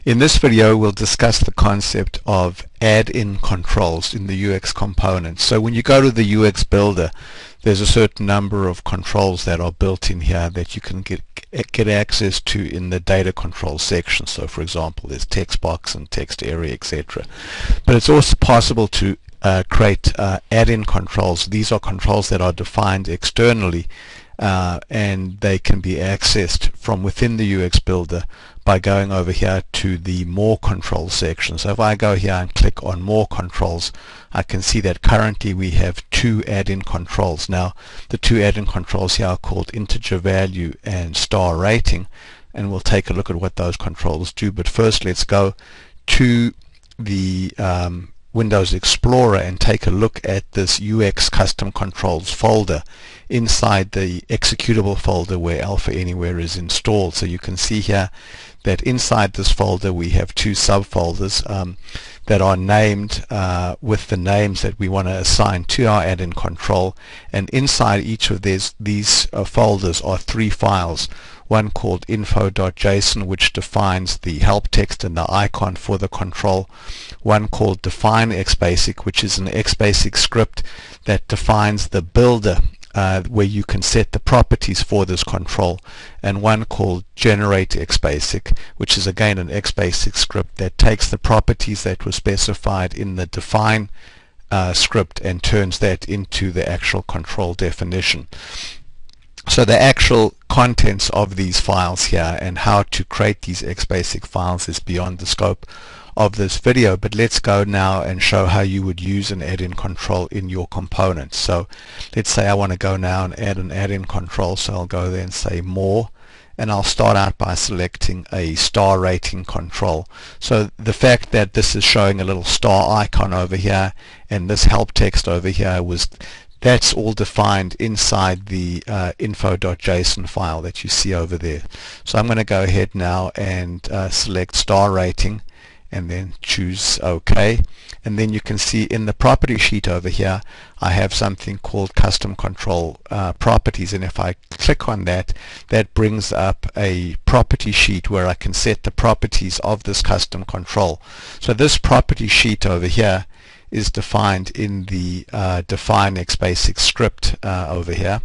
In this video, we'll discuss the concept of add-in controls in the UX components. So when you go to the UX Builder, there's a certain number of controls that are built in here that you can get access to in the data control section. So for example, there's text box and text area, etc. But it's also possible to create add-in controls. These are controls that are defined externally and they can be accessed from within the UX Builder by going over here to the More Controls section. So if I go here and click on More Controls, I can see that currently we have two add-in controls. Now the two add-in controls here are called Integer Value and Star Rating, and we'll take a look at what those controls do. But first let's go to the Windows Explorer and take a look at this UX Custom Controls folder inside the executable folder where Alpha Anywhere is installed. So you can see here that inside this folder we have two subfolders that are named with the names that we want to assign to our add-in control, and inside each of these folders are three files. One called info.json, which defines the help text and the icon for the control. One called define XBasic, which is an XBasic script that defines the builder where you can set the properties for this control, and one called generate XBasic, which is again an XBasic script that takes the properties that were specified in the define script and turns that into the actual control definition. So the actual contents of these files here and how to create these XBasic files is beyond the scope of this video, but let's go now and show how you would use an add-in control in your components. So let's say I want to go now and add an add-in control, so I'll go there and say More, and I'll start out by selecting a star rating control. So the fact that this is showing a little star icon over here and this help text over here, that's all defined inside the info.json file that you see over there. So I'm going to go ahead now and select star rating and then choose OK, and then you can see in the property sheet over here I have something called custom control properties, and if I click on that, that brings up a property sheet where I can set the properties of this custom control. So this property sheet over here is defined in the define XBasic script over here,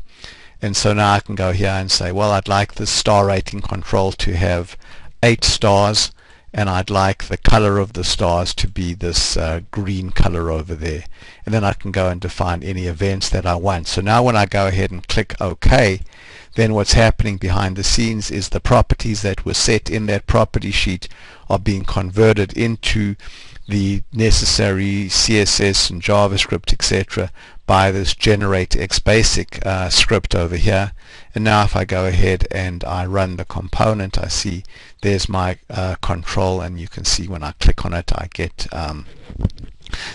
and so now I can go here and say, well, I'd like this star rating control to have 8 stars, and I'd like the color of the stars to be this green color over there, and then I can go and define any events that I want. So now when I go ahead and click OK, then what's happening behind the scenes is the properties that were set in that property sheet are being converted into the necessary CSS and JavaScript, etc., by this generate XBasic script over here. And now if I go ahead and I run the component, I see there's my control, and you can see when I click on it I get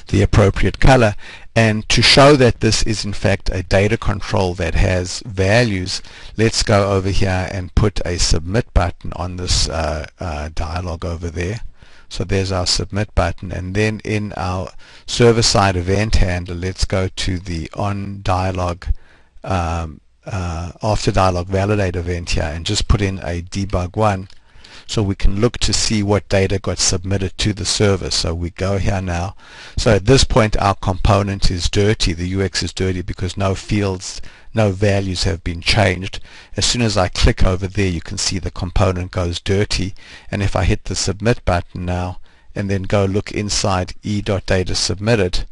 the appropriate color. And to show that this is in fact a data control that has values, let's go over here and put a submit button on this dialog over there. So there's our submit button, and then in our server-side event handler, let's go to the on dialog after dialog validate event here and just put in a debug1 so we can look to see what data got submitted to the server. So we go here now. So at this point our component is dirty, the UX is dirty because no fields, no values have been changed. As soon as I click over there, you can see the component goes dirty, and if I hit the submit button now and then go look inside e.data submitted,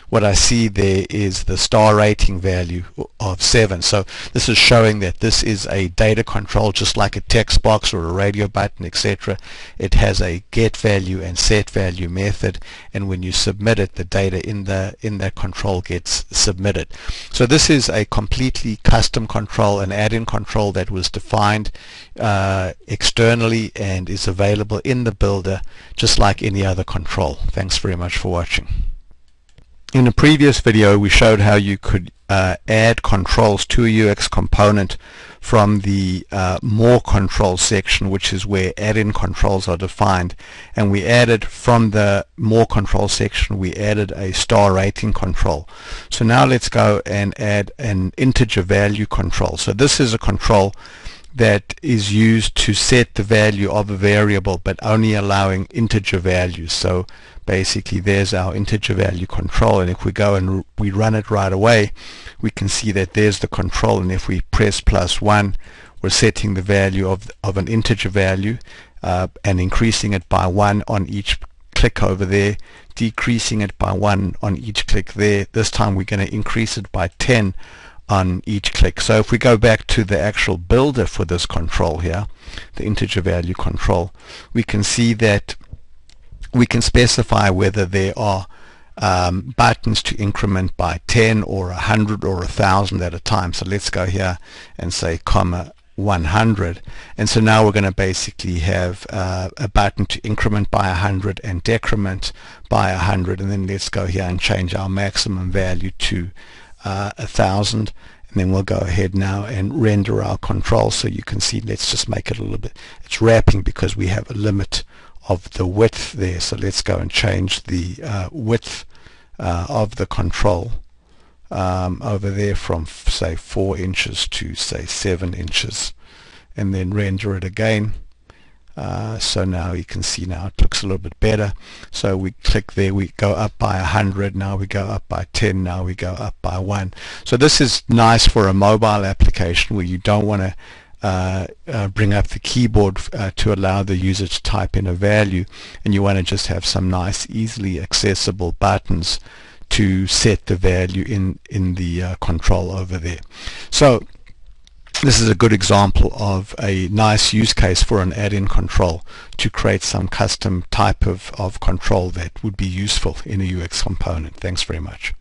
what I see there is the star rating value of 7. So this is showing that this is a data control, just like a text box or a radio button, etc. It has a get value and set value method, and when you submit it, the data in that control gets submitted. So this is a completely custom control, an add-in control that was defined externally and is available in the builder just like any other control. Thanks very much for watching. In a previous video we showed how you could add controls to a UX component from the More Controls section, which is where add-in controls are defined, and we added from the More Controls section we added a star rating control. So now let's go and add an integer value control. So this is a control that is used to set the value of a variable, but only allowing integer values. So basically there's our integer value control, and if we go and we run it right away, we can see that there's the control, and if we press +1, we're setting the value of an integer value and increasing it by 1 on each click over there, decreasing it by 1 on each click there. This time we're going to increase it by 10 on each click. So if we go back to the actual builder for this control here, the integer value control, we can see that we can specify whether there are buttons to increment by 10 or 100 or 1,000 at a time. So let's go here and say comma 100, and so now we're going to basically have a button to increment by 100 and decrement by 100, and then let's go here and change our maximum value to 1,000, and then we'll go ahead now and render our control. So you can see, let's just make it a little bit, it's wrapping because we have a limit of the width there. So let's go and change the width of the control over there from say 4 inches to say 7 inches, and then render it again. So now you can see now it looks a little bit better. So we click there, we go up by 100, now we go up by 10, now we go up by 1. So this is nice for a mobile application where you don't want to bring up the keyboard to allow the user to type in a value, and you want to just have some nice easily accessible buttons to set the value in the control over there. So this is a good example of a nice use case for an add-in control to create some custom type of control that would be useful in a UX component. Thanks very much.